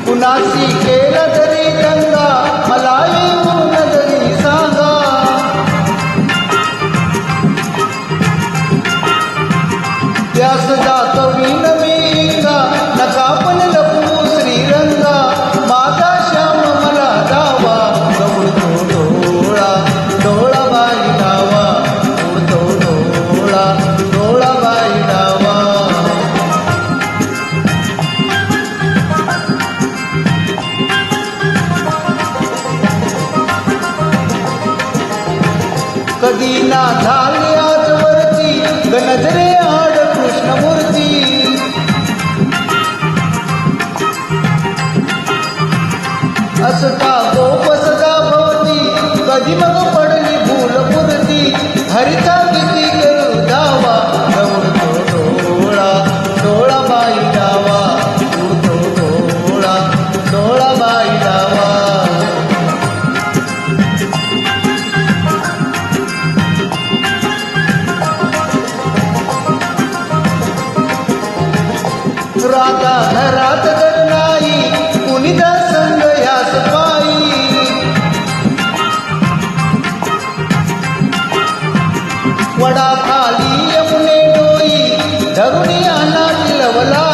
कुणाशी केला तरी दंगा मला येऊन तरी सांगा त्यास दाखवीन मी नका पण लपू श्रीरंगा माझा श्याम मला दावा उडतो डोळा डोळा बाई डावा उडतो डोळा डोळा बाई डावा कधी ना झाले आजवरती गणजरे आड कृष्णमूर्ती असता गोप सदा भवती कधी मग पडली भूलपुरती हरिता किती करू दावा उडतो डोळा डोळा बाई डावा उडतो डोळा डोळा बाई डावा राधा घरात तर नाही कुणीदा संग यास पायी वडा खाली यमुने डोई धरुणी आणा लवला